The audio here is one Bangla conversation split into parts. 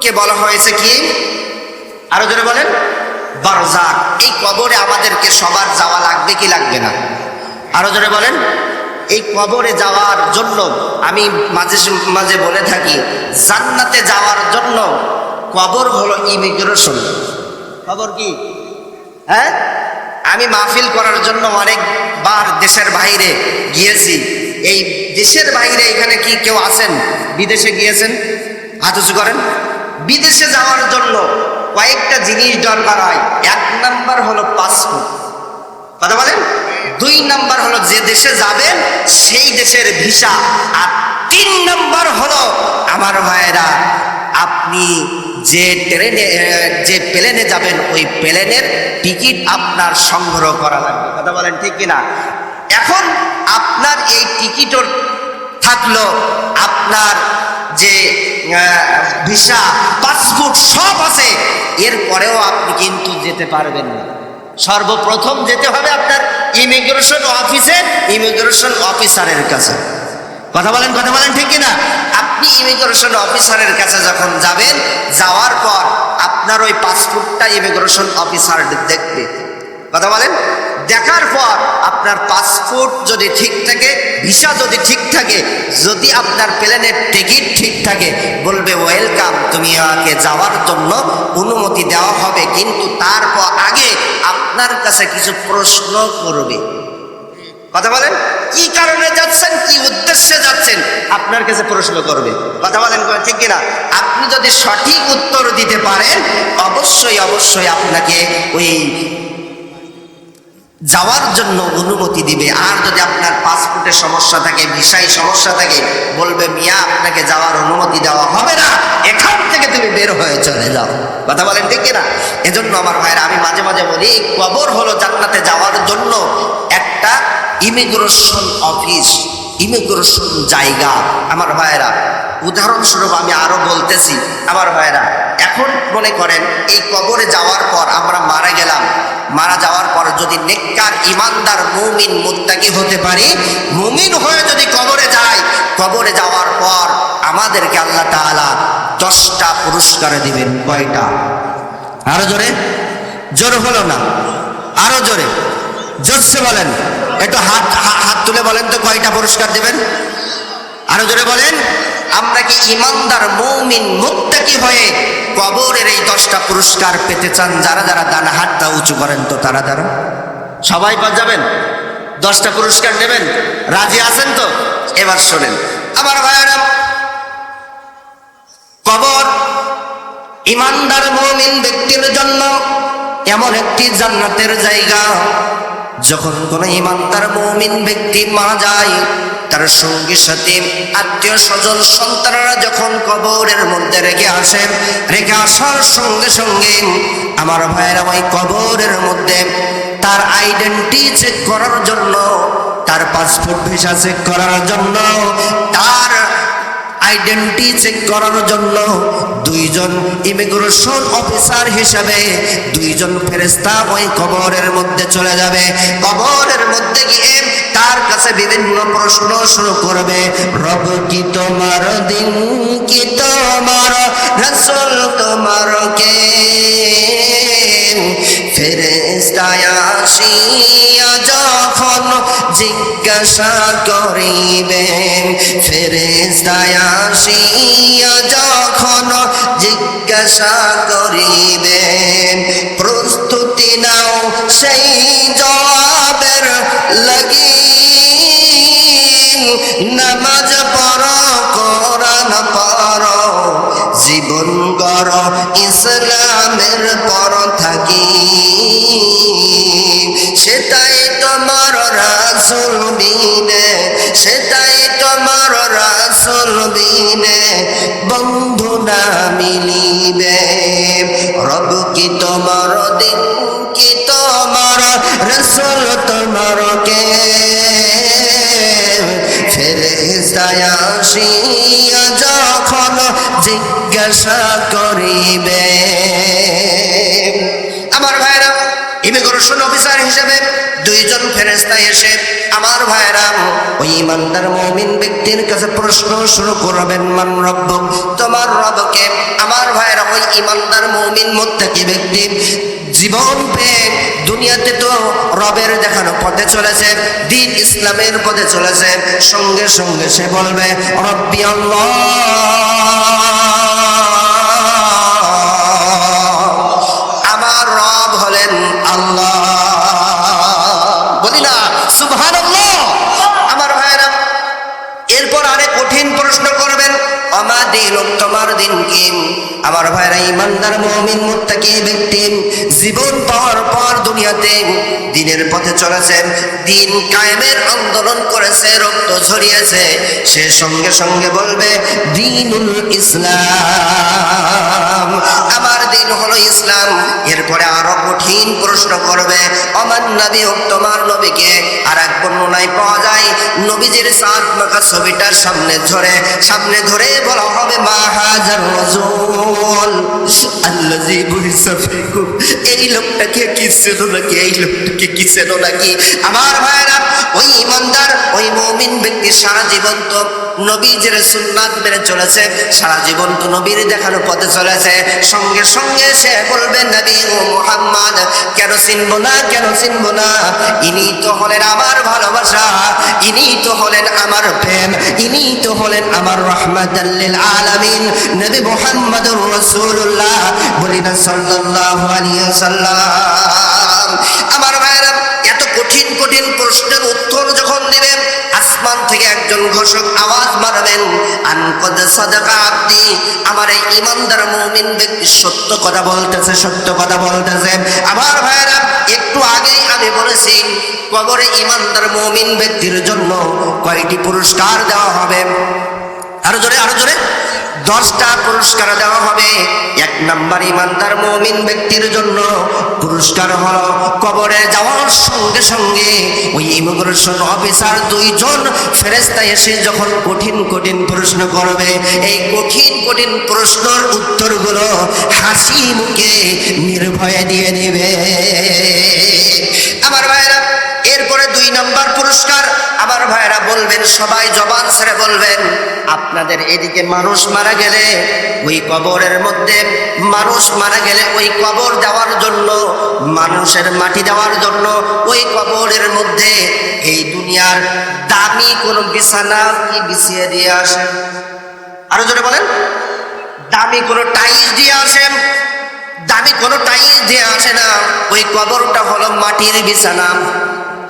কে বলা হয়েছে কি? আরো জোরে বলেন, বারজাক। এই কবরে আমাদেরকে সবার যাওয়া লাগবে কি লাগবে না? আরো জোরে বলেন। এই কবরে যাওয়ার জন্য আমি মাঝে মাঝে বলে থাকি, জান্নাতে যাওয়ার জন্য কবর হলো ইমিগ্রেশন। কবর কি? হ্যাঁ, আমি মাহফিল করার জন্য অনেকবার দেশের বাইরে গিয়েছি। এই দেশের বাইরে এখানে কি কেউ আছেন বিদেশে গিয়েছেন? হাত উঁচু করেন। বিদেশে যাওয়ার জন্য কয়েকটা জিনিস দরকার হয়। 1 নাম্বার হলো পাসপোর্ট, কথা বলেন। 2 নাম্বার হলো যে দেশে যাবেন সেই দেশের ভিসা। আর 3 নাম্বার হলো আমার ভাইয়েরা, আপনি যে ট্রেনে যে প্লেনে যাবেন ওই প্লেনের টিকিট আপনার সংগ্রহ করা লাগবে, কথা বলেন ঠিক কিনা? এখন আপনার এই টিকিটও থাকলো, আপনার যে ভিসা পাসপোর্ট সব আছে, এরপরেও আপনি কিন্তু যেতে পারবেন না। সর্বপ্রথম যেতে হবে আপনার ইমিগ্রেশন অফিসে, ইমিগ্রেশন অফিসারের কাছে, কথা বলেন ঠিক কিনা? আপনি ইমিগ্রেশন অফিসারের কাছে যখন যাবেন, যাওয়ার পর আপনার ওই পাসপোর্টটা ইমিগ্রেশন অফিসার দেখবে, কথা বলেন। দেখার পর আপনার পাসপোর্ট যদি ঠিক থাকে, ভিসা যদি ঠিক থাকে, যদি আপনার প্লেনের টিকিট ঠিক থাকে, বলবে ওয়েলকাম, তুমি আমাকে যাওয়ার জন্য অনুমতি দেওয়া হবে। কিন্তু তারপর আগে আপনার কাছে কিছু প্রশ্ন করবে, কথা বলেন। কি কারণে যাচ্ছেন, কি উদ্দেশ্যে যাচ্ছেন, আপনার কাছে প্রশ্ন করবে, কথা বলেন ঠিক কিনা? আপনি যদি সঠিক উত্তর দিতে পারেন, অবশ্যই অবশ্যই আপনাকে ওই যাওয়ার জন্য অনুমতি দিবে। আর যদি আপনার পাসপোর্টের সমস্যা থাকে, ভিসায় সমস্যা থাকে, বলবে মিয়া আপনাকে যাওয়ার অনুমতি দেওয়া হবে না, এখান থেকে তুমি বের হয়ে চলে যাও, কথা বলেন ঠিক কিনা? এজন্য আমার ভাইরা, আমি মাঝে মাঝে বলি, কবর হলো জান্নাতে যাওয়ার জন্য একটা ইমিগ্রেশন অফিস, ইমিগ্রেশন জায়গা। আমার ভাইরা, উদাহরণস্বরূপ আমি আরো বলতেছি আমার ভাইরা, এখন মনে করেন এই কবরে যাওয়ার পর আমরা মারা গেলাম, মারা যাওয়ার পর যদি নেককার ইমানদার মুমিন মুত্তাকি হতে পারি, মুমিন হয়ে যদি কবরে যাই, কবরে যাওয়ার পর আমাদেরকে আল্লাহ তাআলা 10টা পুরস্কার দিবেন। কয়টা? আরো জোরে, জোর হলো না, আরো জোরে, জোরসে বলেন, একটু হাত তুলে বলেন তো, কয়টা পুরস্কার দিবেন? আরো জোরে বলেন। আমরা কি ইমানদার মুমিন মুত্তাকি হয়ে কবরের এই 10টা পুরস্কার পেতে চান? যারা যারা ডান হাতটা উঁচু করেন তো, তারা সবাই যাবেন, 10টা পুরস্কার নেবেন, রাজি আছেন তো? এবার শোনেন আমার ভাইয়েরা, কবর ইমানদার মুমিন ব্যক্তির জন্য এমন একটি জান্নাতের জায়গা, যখন কোন ইমানদার মুমিন ব্যক্তি মারা যায়, তার সঙ্গী সাথী আত্মীয় স্বজন সন্তানরা যখন কবরের মধ্যে রেখে আসে, রেখে আসার সঙ্গে সঙ্গে আমার ভাইয়েরা, ওই কবরের মধ্যে তার আইডেন্টি চেক করার জন্য, তার পাসপোর্ট ভিসা চেক করার জন্য, তার আইডেন্টি চেক করার জন্য 2 জন ইমিগ্রেশন অফিসার হিসাবে 2 জন ফেরেশতা ওই কবরের মধ্যে চলে যাবে। কবরের মধ্যে গিয়ে তার কাছে বিভিন্ন প্রশ্ন শুরু করবে। রব কি তোমার, দিন কি তোমার, রাসূল তোমার কে? ফেরেশতা আসিয়া যখন জিজ্ঞাসা করিবেন, ফেরেশতা আসিয়া যখন জিজ্ঞাসা করিবেন, প্রস্তুতি নাও সেই জবাবের লাগি। নামাজ পড়ো, কোরআন পড়ো, জীবন গড়ো ইসলামের পর থাকি, সেটাই তোমার রাসূল বিনে, সেটাই তোমার রাসূল বিনে বন্ধু না মিলিবে। রব কি তোমার, দিন কি তোমার, রাসূল তোমার কে? ফেরেশতা আসিয়া যখন জিজ্ঞাসা করিবে। আমার ভাইরা, ইমিগ্রেশন অফিসার হিসেবে 2 জন ফেরেশতা এসে আমার ভাইরা ওই ইমানদার মুমিন ব্যক্তির কাছে প্রশ্ন শুরু করবেন, মান রব্বুক, তোমার রবকে? আমার ভাইরা ব্যক্তি জীবন পেয়ে দুনিয়াতে তো রবের দেখানো পথে চলেছে, দ্বীন ইসলামের পথে চলেছে, সঙ্গে সঙ্গে সে বলবে রব্বি আল্লাহ, আমার রব হলেন আল্লাহ। বলি না সুবহানাল্লাহ। আমার ভাইরা এরপর আরেক কঠিন প্রশ্ন করবেন, আমা দিন, তোমার দিন কি? আমার ভাইরা ইমানদার মুমিন মুত্তাকি ব্যক্তি জীবন পাওয়ার পর দুনিয়াতে দ্বীনের পথে চলেছে, দ্বীন কায়েমের আন্দোলন করেছে, রক্ত ঝরিয়েছে, সে সঙ্গে সঙ্গে বলবে দ্বীনুল ইসলাম, আমার দ্বীন হলো ইসলাম। এরপরে আরো কঠিন প্রশ্ন করবে, আমার নবী, তোমার নবীকে? আর এক বর্ণনায় পাওয়া যায় নবীজির সাত মাথা ছবিটা সামনে ধরে বলা হবে মা হাজার রাসূল আল্লাযী বুইসা ফিকুম, এই লোকটাকে কি চেনো নাকি? এই লোকটাকে কি চেনো নাকি? আমার ভাইরা ওই ইমানদার ওই মুমিন ব্যক্তি সারা জীবন তো নবীজির সুন্নাত মেনে চলেছে, সারা জীবন তো নবীর দেখানো পথে চলেছে, সঙ্গে সঙ্গে সে বলবে নবী ও মুহাম্মদ, কেন চিনবো না, কেন চিনবো না? ইনি তো হলেন আমার ভালোবাসা, ইনি তো হলেন আমার প্রেম, ইনি তো হলেন আমার রাহমাতাল লিল আলামিন নবী মুহাম্মদুর রাসূলুল্লাহ। বলি না সাল্লাল্লাহু আলাইহি ওয়াসাল্লাম। আমার ভাইরা এত কঠিন কঠিন প্রশ্নের উত্তর যখন দিবেন, আসমান থেকে একজন ঘোষক আওয়াজ মারবেন, আনকদ সাদাকা আব্দি, আমার এই ইমানদার মুমিন ব্যক্তি সত্য কথা বলতেছে, সত্য কথা বলতেছে। আমার ভাইরা একটু আগেই আমি বলেছি কবরে ইমানদার মুমিন ব্যক্তির জন্য কয়টি পুরস্কার দেওয়া হবে? আরো জোরে, আরো জোরে। 10টা পুরস্কার দেওয়া হবে। এক নাম্বার ইমানদার মুমিন ব্যক্তির জন্য পুরস্কার হলো কবরে যাওয়ার সঙ্গে সঙ্গে ওই ইমিগ্রেশন অফিসার 2 জন ফেরেশতা এসে যখন কঠিন কঠিন প্রশ্ন করবে, এই কঠিন কঠিন প্রশ্নের উত্তরগুলো হাসি মুখে নির্ভয়ে দিয়ে দিবে। আমার ভাইরা এরপরে 2 নাম্বার পুরস্কার, আমার ভাইরা বলবেন, সবাই জবান ছেড়ে বলবেন, আপনাদের এদিকে মানুষ মারা গেলে ওই কবরের মধ্যে, মানুষ মারা গেলে ওই কবর দেওয়ার জন্য, মানুষের মাটি দেওয়ার জন্য ওই কবরের মধ্যে এই দুনিয়ার দামি কোন বিছানা কি বিছিয়ে দিয়ে আসেন? আরো জোরে বলেন। দামি কোন টাইলস দিয়ে আসেন? দামি কোন টাইলস দিয়ে আসে না, ওই কবরটা হলো মাটির বিছানা।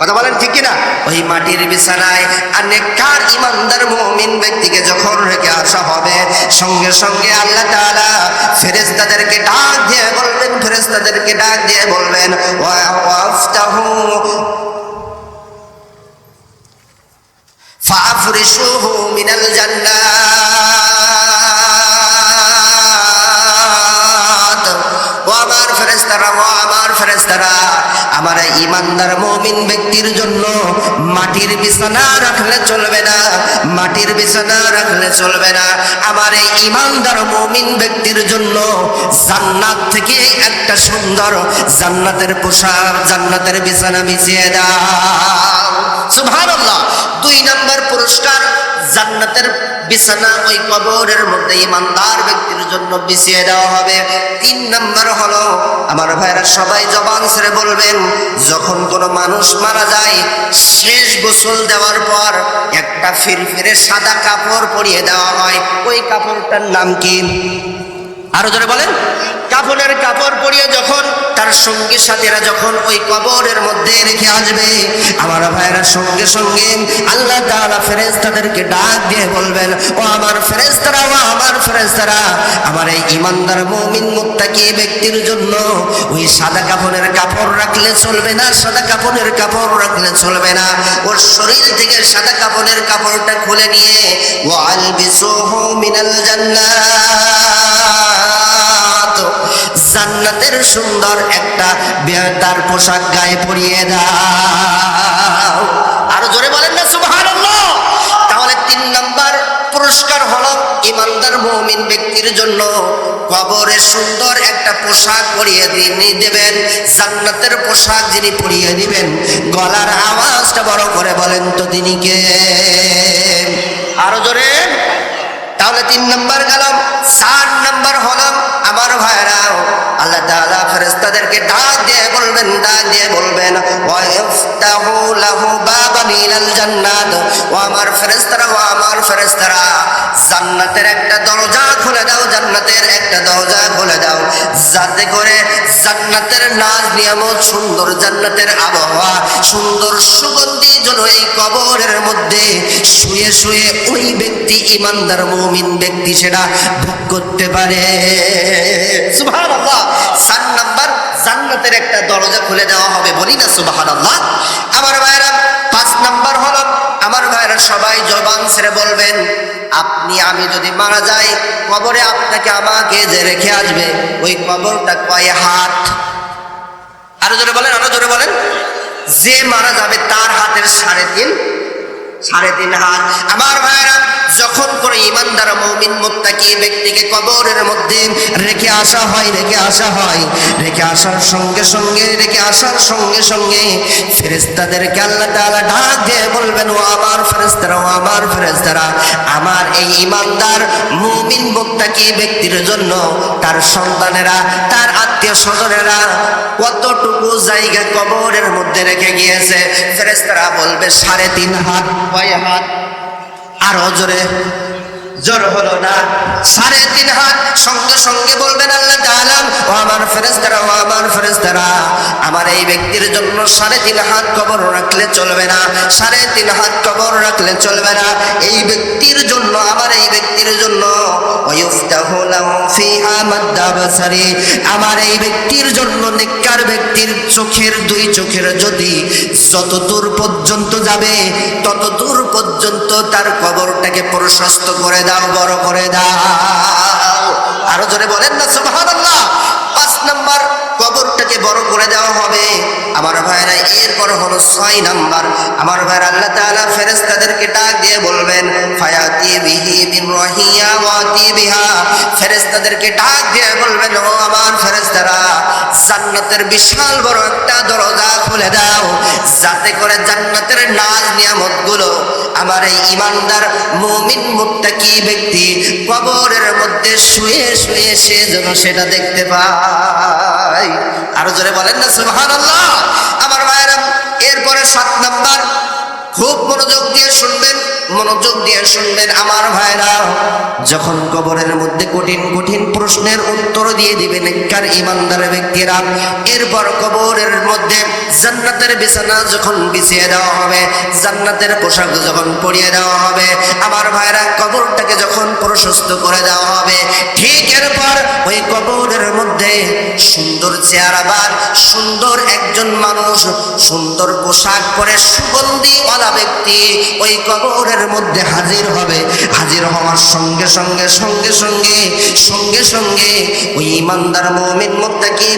কথা বলেন ঠিক কিনা? ওই মাটির বিছানায় আর নেককার ইমানদার মুমিন ব্যক্তিকে যখন রেখে আসা হবে, সঙ্গে সঙ্গে আল্লাহ তাআলা ফেরেশতাদেরকে ডাক দিয়ে বলবেন, ফেরেশতাদেরকে ডাক দিয়ে বলবেন ওয়াফতাহু ফাফরিশুহু মিনাল জান্নাত। ও আমার ফেরেশতারা, ও আমার ফেরেশতারা, আমার ইমানদার মুমিন ব্যক্তির জন্য মাটির বিছানা রাখলে চলবে না, মাটির বিছানা রাখলে চলবে না। আমার এই ইমানদার মুমিন ব্যক্তির জন্য জান্নাত থেকে একটা সুন্দর জান্নাতের পোশাক, জান্নাতের বিছানা বিছিয়ে দাও। সুবহানাল্লাহ। 2 নাম্বার পুরস্কার, জান্নাতের বিছানা ওই কবরের মধ্যে ইমানদার ব্যক্তির জন্য বিছিয়ে দেওয়া হবে। 3 নাম্বার হলো, আমার ভাইরা সবাই জবান ছেড়ে বলবেন, যখন কোনো মানুষ মারা যায় শেষ গোসল দেওয়ার পর একটা ফিরফিরে সাদা কাপড় পরিয়ে দেওয়া হয়, ওই কাপড়টার নাম কি? আরো জোরে বলেন। কাফনের কাপড় পরিয়ে যখন তার সঙ্গী সাথীরা যখন ওই কবরের মধ্যে রেখে আসবে, আমার ভাইরা সঙ্গে সঙ্গে আল্লাহ তাআলা ফেরেশতাদেরকে ডাক দিয়ে বলবেন, ও আমার ফেরেশতারা, ও আমার ফেরেশতারা, আমার এই ইমানদার মুমিন মুত্তাকি ব্যক্তির জন্য ওই সাদা কাফনের কাপড় রাখলে চলবে না, সাদা কাফনের কাপড় রাখলে চলবে না। ওর শরীর থেকে সাদা কাফনের কাপড়টা খুলে নিয়ে ওয়ালবিসুহু মিনাল জান্নাত, জান্নাতের সুন্দর একটা বেহতার পোশাক গায়ে পরিয়ে দাও। আরো জোরে বলেন না সুবহানাল্লাহ। তাহলে 3 নাম্বার পুরস্কার হলো ইমানদার মুমিন ব্যক্তির জন্য কবরে সুন্দর একটা পোশাক পরিয়ে দেবেন, জান্নাতের পোশাক যিনি পরিয়ে দিবেন, গলার আওয়াজটা বড় করে বলেন তো তিনি কে? আরো জোরে। তাহলে 3 নাম্বার গেল। 4 নাম্বার হলো, আমার ভাইরা, আল্লাহ তাআলা ফেরেশতা ফেরেশতাদেরকে ডাক দিয়ে বলবেন ওয়াইফতাহু লাহু বাবান ইলাল জান্নাত, ও আমার ফেরেশতারা জান্নাতের একটা দরজা খুলে দাও, জান্নাতের একটা দরজা খুলে দাও, যাতে করে জান্নাতের নাজ নিয়ামত, সুন্দর জান্নাতের আবহাওয়া, সুন্দর সুগন্ধি যেন এই কবরের মধ্যে শুয়ে শুয়ে ওই ব্যক্তি, ইমানদার মুমিন ব্যক্তি, সেটা ভোগ করতে পারে। সুবহানাল্লাহ। 4 নাম্বার, জান্নাতের একটা দরজা খুলে দেওয়া হবে, বলি না সুবহানাল্লাহ। আমার ভাইরা 5 নাম্বার হলো, আমার ভাইরা সবাই জবান ছেড়ে বলবেন, আমি যদি মারা যাই, কবরে আপনাকে আমাকে যে রেখে আসবে, ওই কবরটা কয় হাত? আরো জোরে বলেন। যে মারা যাবে তার হাতের 3.5 হাত। আমার ভাইরা, যখন করে ইমানদার মুমিন মুত্তাকি ব্যক্তিকে কবরের মধ্যে রেখে আসা হয়, রেখে আসার সঙ্গে সঙ্গে ফেরেশতাদেরকে আল্লাহ তাআলা ডাক দিয়ে বলবেন, ও আমার ফেরেশতারা, আমার এই ইমানদার মুমিন মুত্তাকি ব্যক্তির জন্য তার সন্তানেরা, তার আত্মীয় স্বজনেরা কতটুকু জায়গা কবরের মধ্যে রেখে গিয়েছে? ফেরেশতারা বলবে 3.5 হাত। কয় হাত? আরো জোর হলো না? 3.5 হাত। সঙ্গে সঙ্গে বলবেন আল্লাহ তাআলা, ও আমার ফেরেশতারা, আমার এই ব্যক্তির জন্য 3.5 হাত কবর রাখলে চলবে না, 3.5 হাত কবর রাখলে চলবে না। এই ব্যক্তির জন্য, আমার এই ব্যক্তির জন্য ওয়ায়ুফতাহু লাহু ফিহা মাদ্দা বাসারি, আমার এই ব্যক্তির জন্য, নেককার ব্যক্তির চোখের, 2 চোখের জ্যোতি যতদূর পর্যন্ত যাবে, ততদূর পর্যন্ত তার কবরটাকে প্রশস্ত করে দাও, বড় করে দাও। আরো জোরে বলেন না সুবহানাল্লাহ। 5 নাম্বার, কবরটাকে বড় করে দেওয়া হবে। আমার ভাইরা, এরপর হলো 6 নাম্বার। আমার ভাইরা, আল্লাহ তাআলা ফেরেশতাদেরকে ডাক দিয়ে বলবেন, ফায়াতি বিহি মিন রাহিয়া ওয়াতি বিহা, ফেরেশতাদেরকে ডাক দিয়ে বলবেন, ও আমার ফেরেশতারা, জান্নাতের বিশাল বড় একটা দরজা খুলে দাও, যাতে করে জান্নাতের নাজ নিয়ামতগুলো আমার এই ইমানদার মুমিন মুত্তাকি ব্যক্তি কবরের মধ্যে শুয়ে শুয়ে সে যেন সেটা দেখতে পায়। আরো জোরে বলেন না সুবহানাল্লাহ। আমার ভাইরা, এরপরে 7 নাম্বার, খুব মনোযোগ দিয়ে শুনবেন আমার ভাইরা, যখন কবরের মধ্যে কঠিন প্রশ্নের উত্তর দিয়ে দিবেন নেককার ইমানদার ব্যক্তিরা, এরপর কবরের মধ্যে জান্নাতের বিছানা যখন বিছিয়ে দেওয়া হবে, জান্নাতের পোশাক যখন পরিয়ে দেওয়া হবে, আমার ভাইরা, কবরটাকে যখন প্রশস্ত করে দেওয়া হবে, ঠিক এরপর ওই কবরের মধ্যে সুন্দর চেহারাবান, সুন্দর একজন মানুষ, সুন্দর পোশাক পরে সুগন্ধিওয়ালা ব্যক্তি ওই কবরের মধ্যে হাজির হবে। হাজির হওয়ার সঙ্গে সঙ্গে ওই ইমানদার মুমিন মুত্তাকি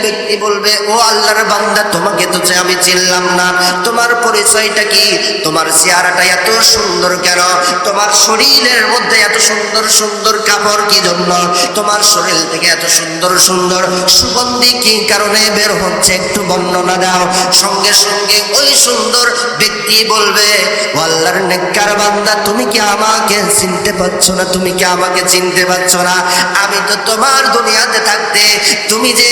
ব্যক্তি বলবে, ও আল্লাহর বান্দা, তোমাকে তো আমি চিনলাম না, তোমার পরিচয়টা কি? তোমার চেহারাটা এত সুন্দর কেন? তোমার শরীরের মধ্যে এত সুন্দর সুন্দর কাপড় কি জন্য? তোমার শরীর থেকে এত সুন্দর সুন্দর সুগন্ধি কি কারণে বের হচ্ছে? একটু বর্ণনা দাও। সঙ্গে সঙ্গে ওই সুন্দর ব্যক্তি বলবে, ও আল্লাহর নেককার বান্দা, তুমি কি আমাকে চিনতে পারছো না? আমি তো তোমার দুনিয়াতে থাকতে, তুমি যে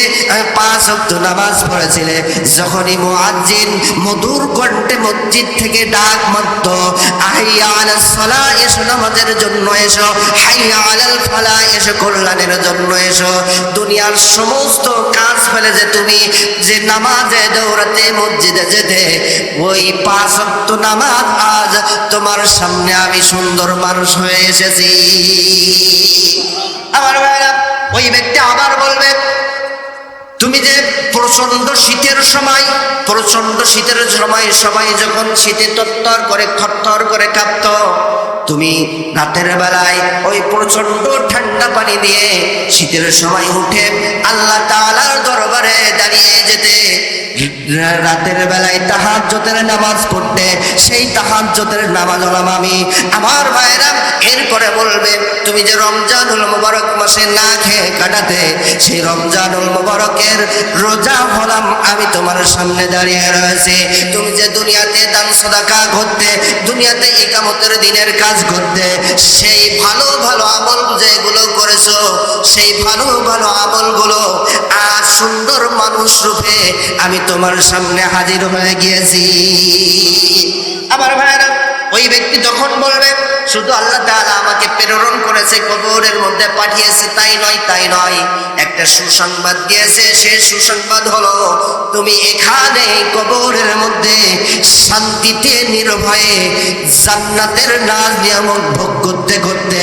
5 ওয়াক্ত নামাজ পড়েছিলে, যখনই মুয়াজ্জিন মধুর কণ্ঠে মসজিদ থেকে ডাক মারতো, হাইয়া আলাস সালাহ, এসো নামাজের জন্য এসো, হাইয়া আলাল ফালাহ, এসো কল্যাণের জন্য এসো, দুনিয়ার সমস্ত কাজ ফেলে যে তুমি যে নামাজে দৌড়াতে মসজিদে যেতে, ওই 5 ওয়াক্ত নামাজ আজ তোমার সামনে আমি সুন্দর মানুষ হয়ে এসেছি। আমার ভাইরা, ওই ব্যক্তি আবার বলবে, তুমি যে প্রচন্ড শীতের সময় সবাই যখন শীতে থরথর করে কাঁপত, তুমি রাতের বেলায় ওই প্রচন্ড ঠান্ডা পানি দিয়ে শীতের সময় উঠে আল্লাহ তাআলার দরবারে দাঁড়িয়ে যেতে, রাতের বেলায় তাহাজ্জুদের নামাজ পড়তে, সেই তাহাজ্জুদের নামাজ হলাম আমি। আমার ভাইরা, এরপরে বলবে, তুমি যে রমজানুল মুবারক মাসে না খেয়ে কাটাতে, সেই রমজানুল মুবারকের রোজা হলাম আমি, তোমার সামনে দাঁড়িয়ে রয়েছে। তুমি যে দুনিয়াতে দান সাদাকা করতে, দুনিয়াতে ইকামতের দিনের কাজ করতে, সেই ভালো ভালো আমল যেগুলো করেছো, সেই ভালো ভালো আমলগুলো সুন্দর মানুষ রূপে আমি তোমার সামনে হাজির হয়ে গিয়েছি। আমার ভাইরা, ওই ব্যক্তি যখন বলবে শুধু আল্লাহ তাআলা আমাকে প্রেরণ করেছে, কবরের মধ্যে পাঠিয়েছে, তাই নয়, একটা সুসংবাদ দিয়েছে। সেই সুসংবাদ হলো তুমি এখানে কবরের মধ্যে শান্তিতে নির্ভয়ে জান্নাতের নাজ নিয়ামত ভোগ করতে করতে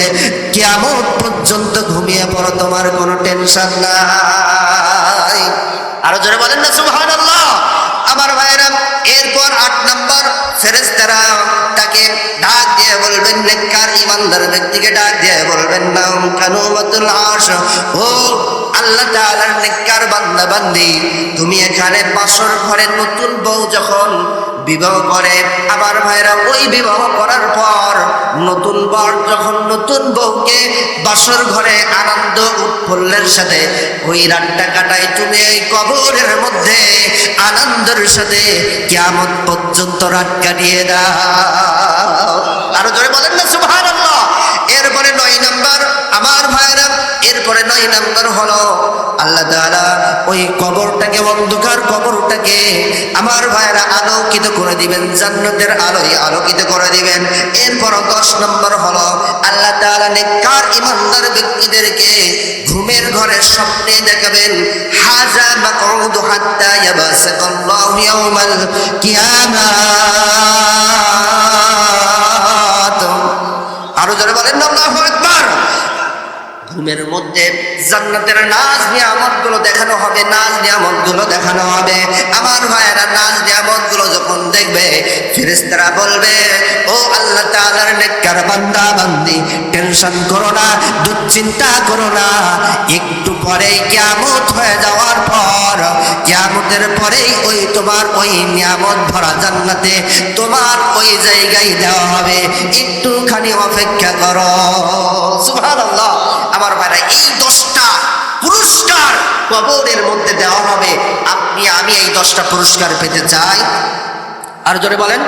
কিয়ামত পর্যন্ত ঘুমিয়ে পড়ো, তোমার কোনো টেনশন নাই। আরো জোরে বলেন না সুবহানাল্লাহ। আমার ভাইরা, এরপর 8 নম্বর ফেরেশতারা তাকে ডাক দিয়ে বলবেন, নেককার ইমানদার ব্যক্তিকে ডাক দিয়ে বলবেন, নাম কানুমাতুল আশ, ও আল্লাহ তাআলার নেককার বান্দা বান্দি, তুমি এখানে বাসর ঘরে নতুন বউ যখন বিবাহ করে, আমার ভাইরা ওই বিবাহ করার পর নতুন বর যখন নতুন বউকে বাসর ঘরে আনন্দ উৎফুল্লের সাথে ওই রাতটা কাটায়, তুমি এই কবরের মধ্যে আনন্দের সাথে কিয়ামত পর্যন্ত রাত কাটিয়ে দাও। আরো জোরে বলেন না সুবহানাল্লাহ। এরপরে 9 নম্বর, আমার ভাইরা, এরপরে 9 নম্বর হলো আল্লাহ তাআলা ওই কবরটাকে, অন্ধকার কবরটাকে আমার ভাইরা আলোকিত করে দিবেন, জান্নাতের আলোয় আলোকিত করে দিবেন। এরপর 10 নম্বর হলো আল্লাহ তাআলা নেককার ইমানদার ব্যক্তিদেরকে ঘুমের ঘরে স্বপ্নে দেখাবেন, হাযা মাকউদু হাত্তা ইয়াবাসাকাল্লাহু ইয়াওমাল কিয়ামাত। আরো যারা বলেন না আল্লাহু আকবার। ঘুমের মধ্যে জান্নাতের নাজ নিয়ামতগুলো দেখানো হবে, নাজ নিয়ামতগুলো দেখানো হবে। আমার ভাইয়েরা, নাজ নিয়ামতগুলো যখন দেখবে, ফেরেশতারা বলবে, ও আল্লাহ তাআলার নেককার বান্দা বান্দি, টেনশন করো না, দুশ্চিন্তা করো না, একটু পরেই কিয়ামত হয়ে যাওয়ার পর, কিয়ামতের পরেই ওই তোমার ওই নিয়ামত ভরা জান্নাতে তোমার ওই জায়গায় দেওয়া হবে, একটুখানি অপেক্ষা করো। সুবহানাল্লাহ। আমার ভাইরা, এই 10টা পুরস্কার কবরের মধ্যে দেওয়া হবে। আপনি আমি এই 10টা পুরস্কার পেতে চাই। আর জোরে বলেন।